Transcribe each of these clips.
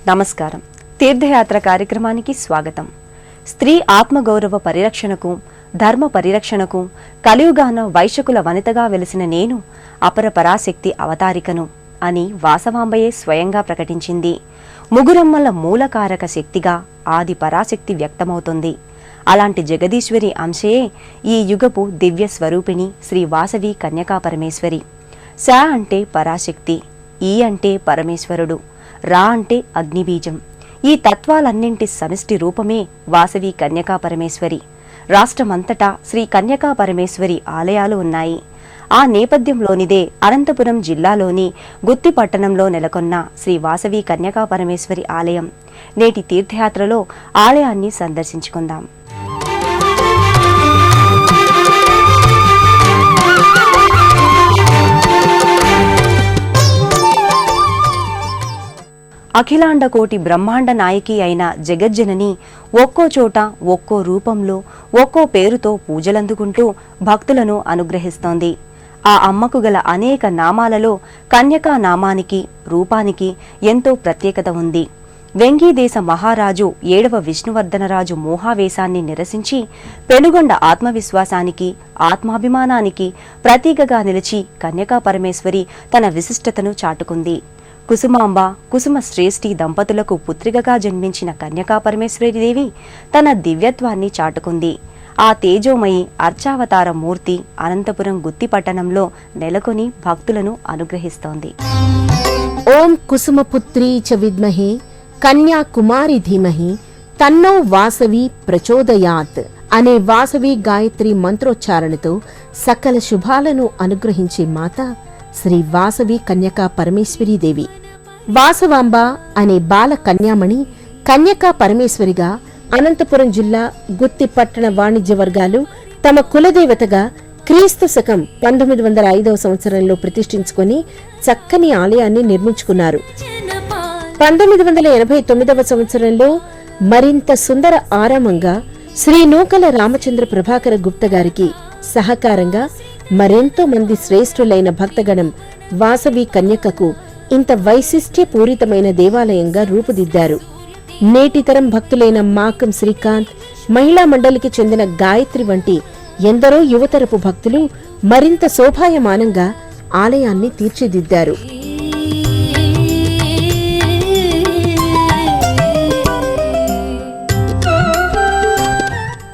నమస్కారం. తీర్థయాత్ర కార్యక్రమానికి స్వాగతం. స్త్రీ ఆత్మగౌరవ పరిరక్షణకు, ధర్మ పరిరక్షణకు కలియుగాన వైశకుల వనితగా వెలిసిన నేను అపర పరాశక్తి అవతారికను అని వాసవాంబయే స్వయంగా ప్రకటించింది. ముగురమ్మల మూలకారక శక్తిగా ఆది పరాశక్తి వ్యక్తమవుతుంది. అలాంటి జగదీశ్వరి అంశయే ఈ యుగపు దివ్య స్వరూపిణి శ్రీ వాసవి కన్యకా పరమేశ్వరి. స అంటే పరాశక్తి, ఈ అంటే పరమేశ్వరుడు, రా అంటే అగ్నిబీజం. ఈ తత్వాలన్నింటి సమిష్టి రూపమే వాసవి కన్యకా పరమేశ్వరి. రాష్ట్రమంతటా శ్రీ కన్యకా పరమేశ్వరి ఆలయాలు ఉన్నాయి. ఆ నేపథ్యంలోనిదే అనంతపురం జిల్లాలోని గుత్తి పట్టణంలో నెలకొన్న శ్రీ వాసవి కన్యకా పరమేశ్వరి ఆలయం. నేటి తీర్థయాత్రలో ఆలయాన్ని సందర్శించుకుందాం. అఖిలాండ కోటి బ్రహ్మాండ నాయకి అయిన జగజ్జనని ఒక్కో చోట ఒక్కో రూపంలో ఒక్కో పేరుతో పూజలందుకుంటూ భక్తులను అనుగ్రహిస్తోంది. ఆ అమ్మకు గల అనేక నామాలలో కన్యకా నామానికి, రూపానికి ఎంతో ప్రత్యేకత ఉంది. వెంగీదేశ మహారాజు 7వ విష్ణువర్ధనరాజు మోహావేశాన్ని నిరసించి పెనుగొండ ఆత్మవిశ్వాసానికి, ఆత్మాభిమానానికి ప్రతీకగా నిలిచి కన్యకా పరమేశ్వరి తన విశిష్టతను చాటుకుంది. కుసుమాంబ, కుసుమ శ్రేష్ఠి దంపతులకు పుత్రికగా జన్మించిన కన్యకా పరమేశ్వరీదేవి తన దివ్యత్వాన్ని చాటుకుంది. ఆ తేజోమయి అర్చావతార మూర్తి అనంతపురం గుత్తి పట్టణంలో నెలకొని భక్తులను అనుగ్రహిస్తోంది. ఓం కుసుమపుత్రీ చ విద్మహే కన్యాకుమారి ధీమహి తన్నో వాసవి ప్రచోదయాత్ అనే వాసవి గాయత్రి మంత్రోచ్చారణతో సకల శుభాలను అనుగ్రహించే మాత శ్రీ వాసవి కన్యకా పరమేశ్వరీదేవి. వాసవాంబ అనే బాల కన్యామణి కన్యకా పరమేశ్వరిగా అనంతపురం జిల్లా గుత్తి పట్టణ వాణిజ్య వర్గాలు తమ కులదేవతగా క్రీస్తు శకం 1905వ సంవత్సరంలో ప్రతిష్ఠించుకొని చక్కని ఆలయాన్ని నిర్మించుకున్నారు. 1989వ సంవత్సరంలో మరింత సుందర ఆరామంగా శ్రీ నూకల రామచంద్ర ప్రభాకర గుప్త గారికి సహకారంగా మరెంతో మంది శ్రేష్ఠులైన భక్తగణం వాసవి కన్యకకు ఇంత వైశిష్ట్యపూరితమైన దేవాలయంగా రూపుదిద్దారు. నేటితరం భక్తులైన మాకం శ్రీకాంత్, మహిళా మండలికి చెందిన గాయత్రి వంటి ఎందరో యువతరపు భక్తులు మరింత శోభాయమానంగా ఆలయాన్ని తీర్చిదిద్దారు.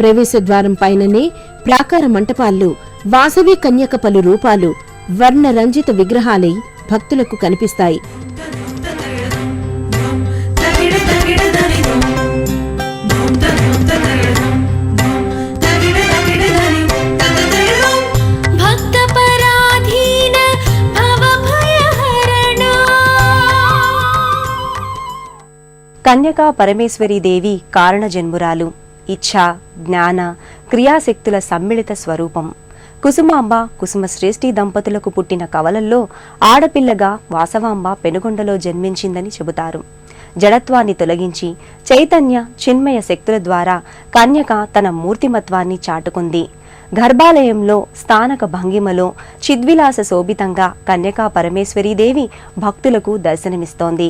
ప్రవేశద్వారం పైననే ప్రాకార మంటపాల్లో వాసవి కన్యక పలు రూపాలు వర్ణ రంజిత విగ్రహాలై భక్తులకు కనిపిస్తాయి. కన్యకా పరమేశ్వరీదేవి కారణజన్మురాలు, ఇచ్ఛా, జ్ఞాన, క్రియాశక్తుల సమ్మిళిత స్వరూపం. కుసుమాంబ, కుసుమ శ్రేష్ఠి దంపతులకు పుట్టిన కవలల్లో ఆడపిల్లగా వాసవాంబ పెనుగొండలో జన్మించిందని చెబుతారు. జడత్వాన్ని తొలగించి చైతన్య, చిన్మయ శక్తుల ద్వారా కన్యక తన మూర్తిమత్వాన్ని చాటుకుంది. గర్భాలయంలో స్థానక భంగిమలో చిద్విలాస శోభితంగా కన్యకా పరమేశ్వరీదేవి భక్తులకు దర్శనమిస్తోంది.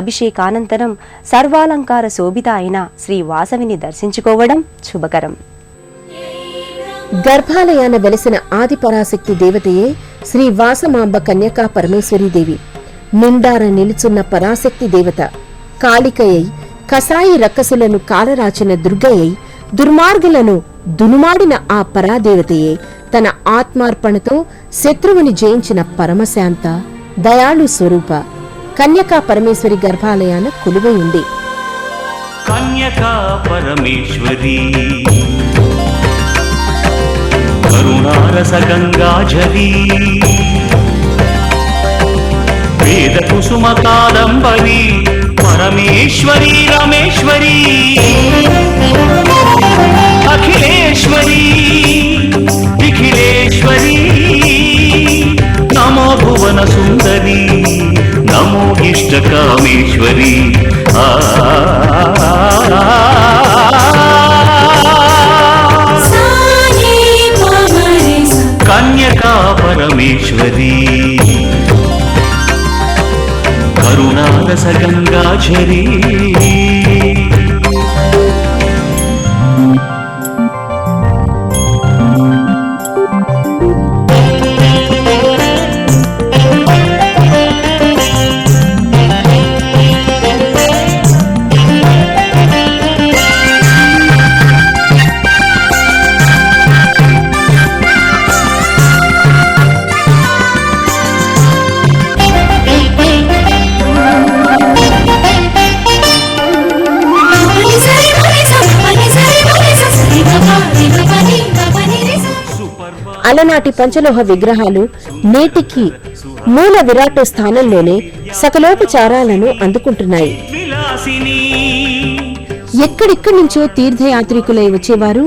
అభిషేకానంతరం సర్వాలంకార శోభిత అయిన శ్రీ వాసవిని దర్శించుకోవడం శుభకరం. గర్భాలయాన వెలసిన ఆదిపరాశక్తి దేవతయే శ్రీ వాసమాంబ కన్యకా పరమేశ్వరీదేవి. నిండార నిలుచున్న పరాశక్తి దేవత కాళికయ్యి, కసాయి రక్కసులను కాలరాచిన దుర్గయ్యి, దుర్మార్గులను దునుమాడిన ఆ పరాదేవతయే తన ఆత్మార్పణతో శత్రువుని జయించిన పరమశాంత దయాళు స్వరూప కన్యకా పరమేశ్వరి గర్భాలయాన కొలువై ఉంది. కన్యకా పరమేశ్వరి కరుణారస గంగాజలి వేద కుసుమ కాదంబరి పరమేశ్వరి రమేశ్వరి అఖిలేశ్వరి నిఖిలేశ్వరి నమో భువన సుందరి నమో ఇష్టకామేశ్వరి కన్యకా పరమేశ్వరి కరుణారస గంగాఝరీ అలనాటి పంచలోహ విగ్రహాలు నేటికి మూల విరాట్ స్థానంలోనే సకలోపచారాలను అందుకుంటున్నాయి. విలాసిని ఎక్కడెక్కడి నుంచో తీర్థయాత్రికులై వచ్చేవారు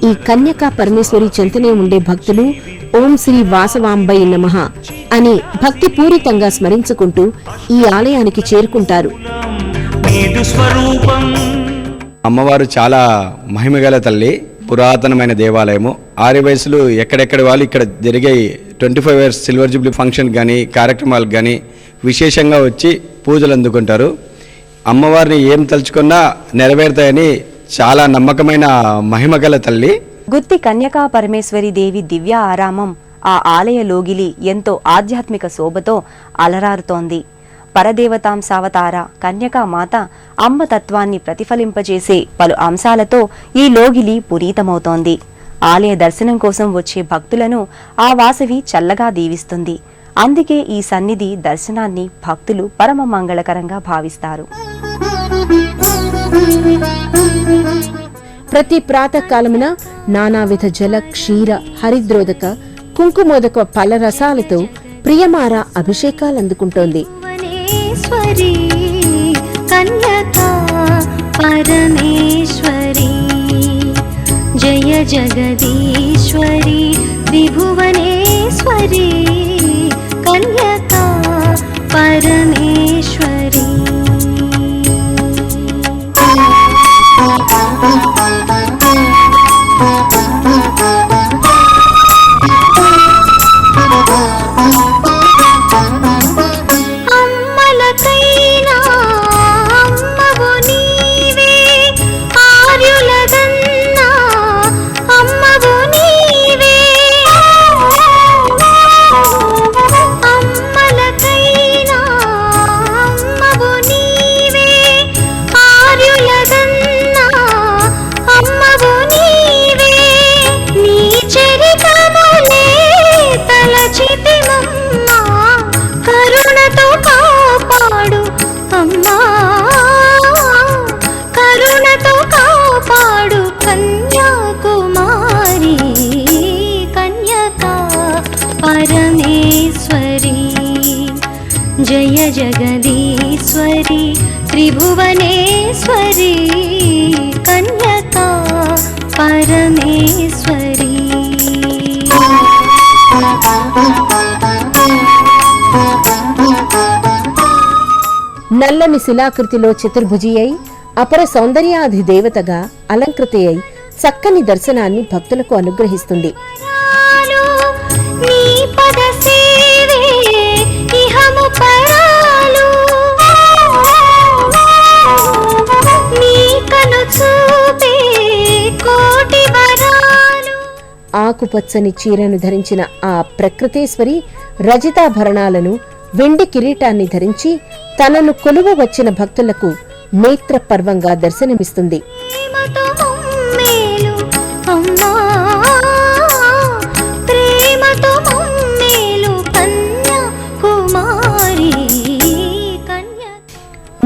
ఈ కన్యకా పరమేశ్వరి చెంతనే ఉండే భక్తులు ఓం శ్రీ వాసవాంబై నమః అని భక్తిపూరితంగా స్మరించుకుంటూ ఈ ఆలయానికి చేరుకుంటారు. నీదు స్వరూపం అమ్మవారు చాలా మహిమగల తల్లి, పురాతనమైన దేవాలయము. ఆర్య వయసులు ఎక్కడెక్కడి వాళ్ళు ఇక్కడ జరిగే 25 ఇయర్స్ సిల్వర్ జూబ్లీ ఫంక్షన్ కానీ కార్యక్రమాలకు కానీ విశేషంగా వచ్చి పూజలు అందుకుంటారు. అమ్మవారిని ఏం తలుచుకున్నా నెరవేరుతాయని చాలా నమ్మకమైన మహిమగల తల్లి. గుత్తి కన్యకా పరమేశ్వరి దేవి దివ్య ఆరామం ఆ ఆలయ లోగిలి ఎంతో ఆధ్యాత్మిక శోభతో అలరారుతోంది. పరదేవతాంశావతార కన్యకా మాత అమ్మతత్వాన్ని ప్రతిఫలింపజేసే పలు అంశాలతో ఈ లోగిలి పునీతమవుతోంది. ఆలయ దర్శనం కోసం వచ్చే భక్తులను ఆ వాసవి చల్లగా దీవిస్తుంది. అందుకే ఈ సన్నిధి దర్శనాన్ని భక్తులు పరమ మంగళకరంగా భావిస్తారు. ప్రతి ప్రాతకాలమున నానావిధ జల క్షీర హరిద్రోదక కుంకుమోదక పల రసాలతో ప్రియమార అభిషేకాలందుకుంటోంది. పరమేశ్వరి కన్యకా పరమేశ్వరి జయ జగదీశ్వరి త్రిభువనేశ్వరి కన్యకా పరమేశ్వరి. జయ జగదీశ్వరి త్రిభువనేశ్వరి కన్యకా పరమేశ్వరి. నల్లని శిలాకృతిలో చతుర్భుజి అయి అపర సౌందర్యాధి దేవతగా అలంకృతి అయి చక్కని దర్శనాన్ని భక్తులకు అనుగ్రహిస్తుంది. నీ పద సేవే ఇహము పరాలు, నీ కను చూపే కోటి వరాలు. ఆకుపచ్చని చీరను ధరించిన ఆ ప్రకృతేశ్వరి రజితాభరణాలను వెండి కిరీటాన్ని ధరించి తనను కొలువ వచ్చిన భక్తులకు నేత్ర పర్వంగా దర్శనమిస్తుంది.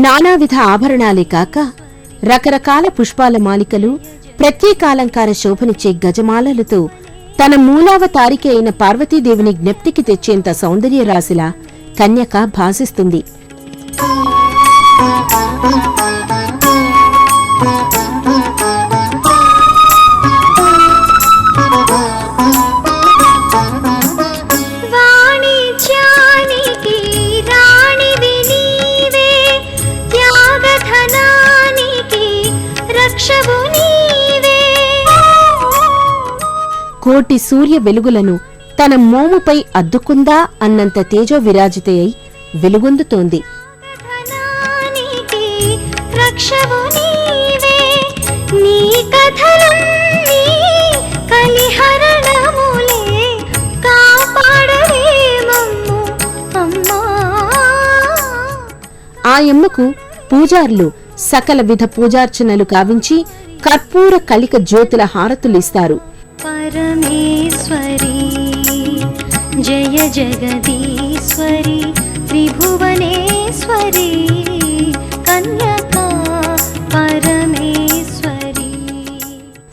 నానావిధ ఆభరణాలే కాక రకరకాల పుష్పాల మాలికలు, ప్రత్యేకాలంకార శోభనిచ్చే గజమాలలతో తన మూలావతారిక అయిన పార్వతీదేవిని జ్ఞప్తికి తెచ్చేంత సౌందర్య రాశిలా కన్యక భాసిస్తుంది. కోటి సూర్య వెలుగులను తన మోముపై అద్దుకుందా అన్నంత తేజో విరాజితయై వెలుగొందుతోంది. రక్షవు నీవే. నీ కథలన్నీ కలిహరణములే, కాపాడవే మమ్ము అమ్మా. ఆయమ్మకు పూజారులు సకల విధ పూజార్చనలు కావించి కర్పూర కలిక జ్యోతుల హారతులిస్తారు. పరమేశ్వరి జయ జగదీశ్వరి త్రిభువనేశ్వరి కన్యకా పరమేశ్వరి.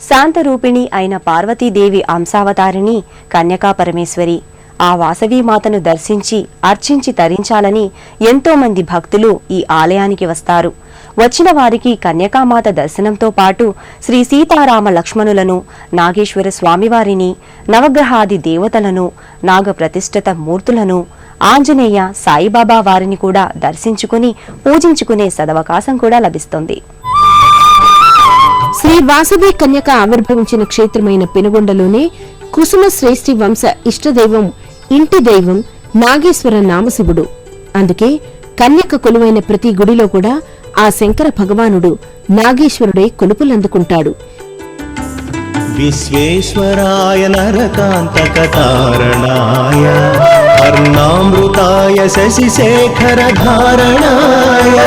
శాంతరూపిణి అయిన పార్వతీదేవి అంశావతారిణి కన్యకా పరమేశ్వరి. ఆ వాసవీమాతను దర్శించి అర్చించి తరించాలని ఎంతో మంది భక్తులు ఈ ఆలయానికి వస్తారు. వచ్చిన వారికి కన్యకామాత దర్శనంతో పాటు శ్రీ సీతారామ లక్ష్మణులను, నాగేశ్వర స్వామివారిని, నవగ్రహాది దేవతలను, నాగప్రతిష్ఠిత మూర్తులను, ఆంజనేయ, సాయిబాబా వారిని కూడా దర్శించుకుని పూజించుకునే సదవకాశం కూడా లభిస్తుంది. శ్రీ వాసవి కన్యక ఆవిర్భవించిన క్షేత్రమైన పెనుగొండలోనే కుసుమ శ్రేష్ఠి వంశ ఇష్టదైవం, ఇంటి దైవం నాగేశ్వర నామశివుడు. అందుకే కన్యక కొలువైన ప్రతి గుడిలో కూడా ఆ శంకర భగవానుడు నాగేశ్వరుడై కొలుపులందుకుంటాడు. విశ్వేశ్వరాయ నరకాంతకతారణాయ అర్ణామృతాయ శశిశేఖరధారణాయ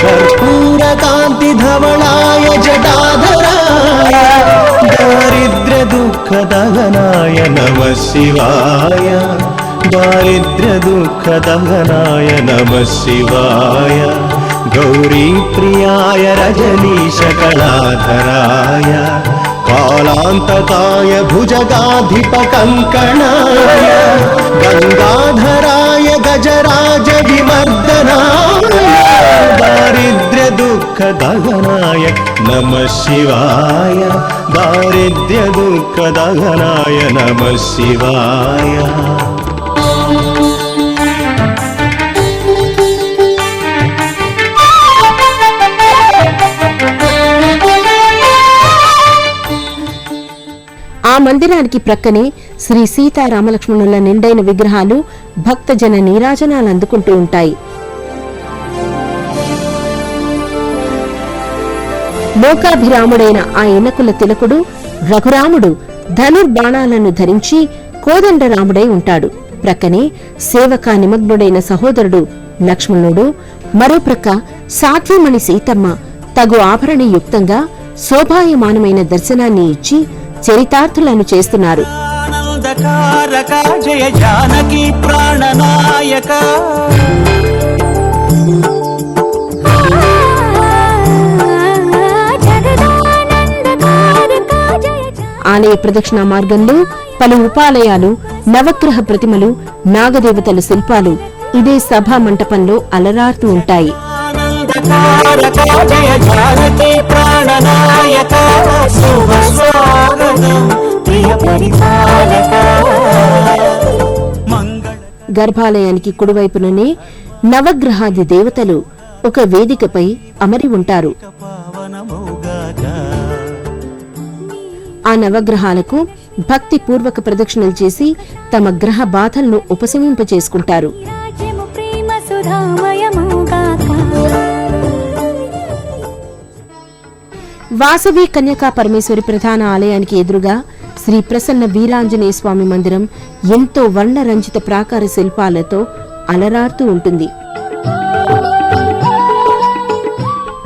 కర్పూరకాంతిధవళాయ జటాధరాయ దారిద్ర్య దుఃఖదహనాయ నమః శివాయ. దారిద్ర్య దుఃఖదహనాయ నమః శివాయ. గౌరీ ప్రియాయ రజనీశకళాధరాయ కాలాంతకాయ భుజగాధిపకంకణాయ గంగాధరాయ గజరాజ విమర్దనాయ దారిద్ర్య దుఃఖదహనాయ నమః శివాయ. దారిద్ర్య దుఃఖదహనాయ నమః శివాయ. ఆ మందిరానికి ప్రక్కనే శ్రీ సీతారామలక్ష్మణుల నిండైన విగ్రహాలు భక్తజన నీరాజనాలు అందుకుంటూ ఉంటాయి. లోకాభిరాముడైన ఆ ఎనకుల తిలకుడు రఘురాముడు ధనుర్బాణాలను ధరించి కోదండరాముడై ఉంటాడు. ప్రక్కనే సేవకా నిమగ్నుడైన సహోదరుడు లక్ష్మణుడు, మరో ప్రక్క సాధ్యమణి సీతమ్మ తగు ఆభరణయుక్తంగా శోభాయమానమైన దర్శనాన్ని ఇచ్చి చరితార్థులను చేస్తున్నారు. ఆనందకారక జయ జానకి ప్రాణనాయక. ఆలయ ప్రదక్షిణా మార్గంలో పలు ఉపాలయాలు, నవగ్రహ ప్రతిమలు, నాగదేవతల శిల్పాలు ఇదే సభా మంటపంలో అలరారుతూ ఉంటాయి. ఆనందకారక జయ జానకి ప్రాణనాయక. శుభ స్వాగతం ప్రియ పరిపాలక. మంగళ గర్భాలయానికి కుడివైపుననే నవగ్రహాది దేవతలు ఒక వేదికపై అమరి ఉంటారు. పావనమౌగాక. ఆ నవగ్రహాలకు భక్తి పూర్వక ప్రదక్షిణలు చేసి తమ గ్రహ బాధలను ఉపశమింపచేసుకుంటారు. రాజ్యము ప్రేమ సుధామయమౌగాక. వాసవి కన్యకా పరమేశ్వరి ప్రధాన ఆలయానికి ఎదురుగా శ్రీ ప్రసన్న వీరాంజనేయ స్వామి మందిరం ఎంతో వర్ణరంజిత ప్రాకార శిల్పాలతో అలరారుతూ ఉంటుంది.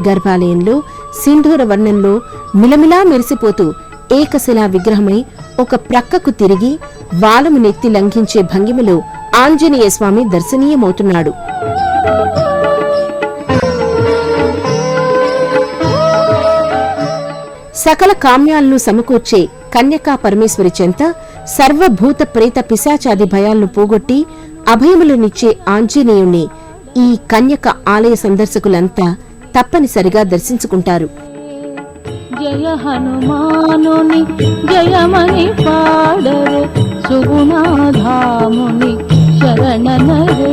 గర్భాలయంలో సింధూర వర్ణంలో మిలమిలా మెరిసిపోతూ ఏకశిలా విగ్రహమై ఒక ప్రక్కకు తిరిగి వాలము నెత్తి లంఘించే భంగిమలో ఆంజనేయ స్వామి దర్శనీయమవుతున్నాడు. సకల కామ్యాలను సమకూర్చే కన్యకా పరమేశ్వరి చెంత సర్వభూత ప్రేత పిశాచాది భయాలను పోగొట్టి అభయములనిచ్చే ఆంజనేయుణ్ణి ఈ కన్యక ఆలయ సందర్శకులంతా తప్పనిసరిగా దర్శించుకుంటారు. జయ హనుమానుని జయమని పాడరే సుగుణాధాముని శరణనరే.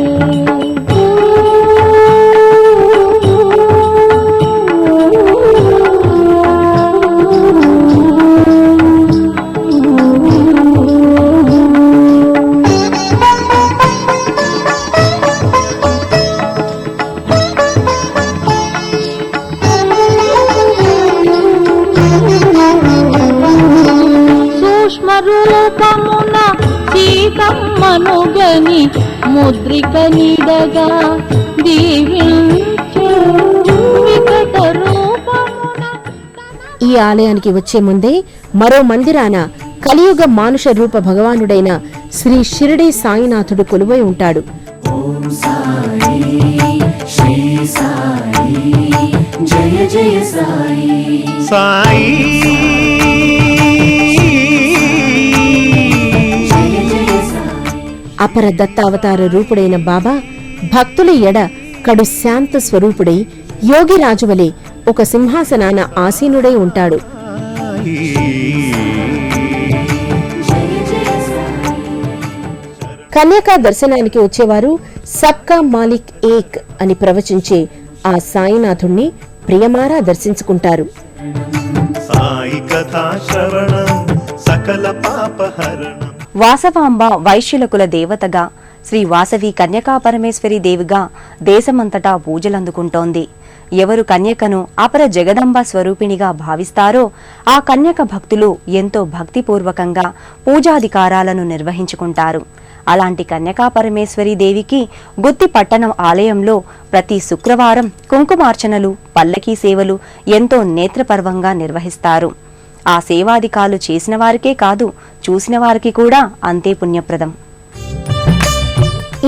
రూపమున సీతమ్మనుగని ముద్రిక నీడగా దీవించు వికట రూపమున. ఈ ఆలయానికి వచ్చే ముందే మరో మందిరాన కలియుగ మానుష రూప భగవానుడైన శ్రీ షిరిడి సాయినాథుడు కొలువై ఉంటాడు. సాయి అపర దత్తావతార రూపుడైన బాబా భక్తుల ఎడ కడు శాంత స్వరూపుడై యోగిరాజువలే ఒక సింహాసనాన ఆసీనుడై ఉంటాడు. కన్యకా దర్శనానికి వచ్చేవారు సబ్కా మాలిక్ ఏక్ అని ప్రవచించే ఆ సాయినాథుణ్ణి ప్రియమారా దర్శించుకుంటారు. సాయి కథా శ్రవణం సకల పాపహరణం. వాసవాంబ వైశ్యులకుల దేవతగా, శ్రీ వాసవి కన్యకా పరమేశ్వరి దేవిగా దేశమంతటా పూజలందుకుంటోంది. ఎవరు కన్యకను అపర జగదంబ స్వరూపిణిగా భావిస్తారో ఆ కన్యక భక్తులు ఎంతో భక్తిపూర్వకంగా పూజాధికారాలను నిర్వహించుకుంటారు. అలాంటి కన్యకా పరమేశ్వరి దేవికి గుత్తి పట్టణం ఆలయంలో ప్రతి శుక్రవారం కుంకుమార్చనలు, పల్లకీ సేవలు ఎంతో నేత్రపర్వంగా నిర్వహిస్తారు. ఆ సేవాధికాలు చేసిన వారికే కాదు, చూసిన వారికి కూడా అంతే పుణ్యప్రదం.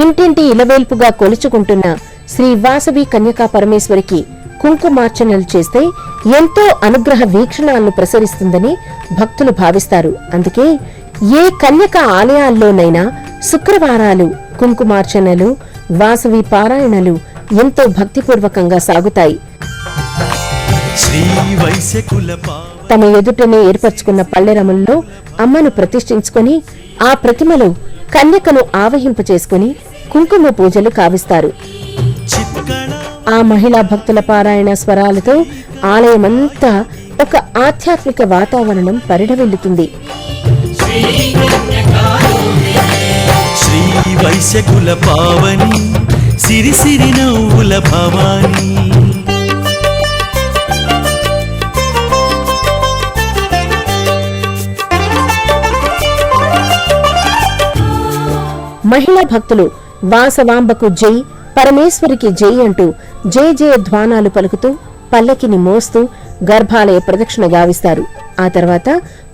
ఇంటింటి ఇలవేల్పుగా కొలుచుకుంటున్న శ్రీ వాసవి కన్యకా పరమేశ్వరికి కుంకుమార్చనలు చేస్తే ఎంతో అనుగ్రహ వీక్షణాలను ప్రసరిస్తుందని భక్తులు భావిస్తారు. అందుకే ఏ కన్యక ఆలయాల్లోనైనా శుక్రవారాలు కుంకుమార్చనలు, వాసవి పారాయణలు ఎంతో భక్తిపూర్వకంగా సాగుతాయి. తమ ఎదుటనే ఏర్పరచుకున్న పల్లెరముల్లో అమ్మను ప్రతిష్ఠించుకొని ఆ ప్రతిమలో కన్యకను ఆవహింపచేసుకుని కుంకుమ పూజలు కావిస్తారు. ఆ మహిళా భక్తుల పారాయణ స్వరాలతో ఆలయమంతా ఒక ఆధ్యాత్మిక వాతావరణం పరిఢవిల్లుతుంది. శ్రీ వైశ్యకుల పావని సిరి సిరి నవ్వుల భవాని. మహిళా భక్తులు వాసవాంబకు జై, పరమేశ్వరికి జై అంటూ జయ జయ ధ్వానాలు పలుకుతూ పల్లకిని మోస్తూ గర్భాలయ ప్రదక్షిణ గావిస్తారు. ఆ తర్వాత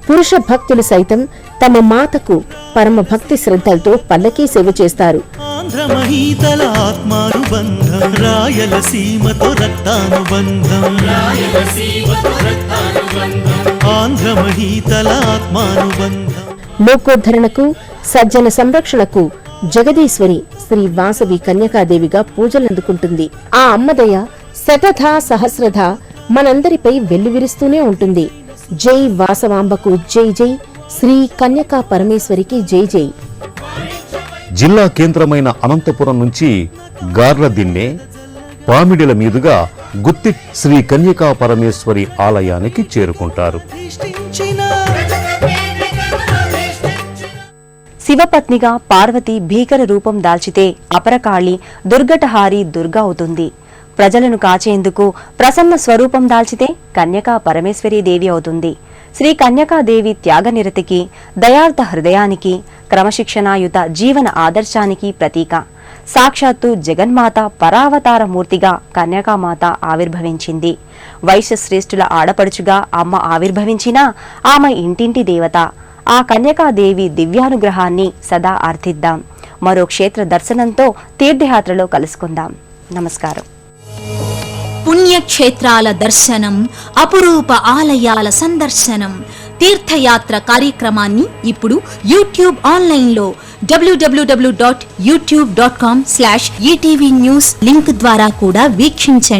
పురుష భక్తులు సైతం తమ మాతకు పరమ భక్తి శ్రద్ధలతో పల్లకీ సేవ చేస్తారు. ఆంధ్రమహీతల ఆత్మానుబంధం, రాయలసీమతో రక్తానుబంధం. ఆంధ్రమహీతల ఆత్మానుబంధం. లోకోద్ధరణకు, సజ్జన సంరక్షణకు జగదీశ్వరి శ్రీ వాసవి కన్యకాదేవిగా పూజలందుకుంటుంది. ఆ అమ్మదయ శతధా సహస్రధా మనందరిపై వెల్లువిరుస్తూనే ఉంటుంది. జై వాసవాంబకు జై జై, శ్రీ కన్యకా పరమేశ్వరికి జై జై. జిల్లా కేంద్రమైన అనంతపురం నుంచి గార్ల దిన్నె, పామిడిల మీదుగా గుత్తి శ్రీ కన్యకా పరమేశ్వరి ఆలయానికి చేరుకుంటారు. శివపత్నిగా పార్వతి భీకర రూపం దాల్చితే అపరకాళి దుర్గటహారి దుర్గా అవుతుంది. ప్రజలను కాచేందుకు ప్రసన్న స్వరూపం దాల్చితే కన్యకా పరమేశ్వరీ దేవి అవుతుంది. శ్రీ కన్యకాదేవి త్యాగనిరతికి, దయార్థ హృదయానికి, క్రమశిక్షణాయుత జీవన ఆదర్శానికి ప్రతీక. సాక్షాత్తు జగన్మాత పరావతార మూర్తిగా కన్యకామాత ఆవిర్భవించింది. వైశ్యశ్రేష్ఠుల ఆడపడుచుగా అమ్మ ఆవిర్భవించినా ఆమె ఇంటింటి దేవత. ఆ కన్యకాదేవి దివ్యానుగ్రహాన్ని సదా అర్థిద్దాం. మరో క్షేత్ర దర్శనంతో తీర్థయాత్రలో కలుసుకుందాం. నమస్కారం. పుణ్యక్షేత్రాల దర్శనం, అపురూప ఆలయాల సందర్శనం, తీర్థయాత్ర కార్యక్రమాన్ని ఇప్పుడు యూట్యూబ్ ఆన్లైన్లో www.youtube.com/ETV News లింక్ ద్వారా కూడా వీక్షించండి.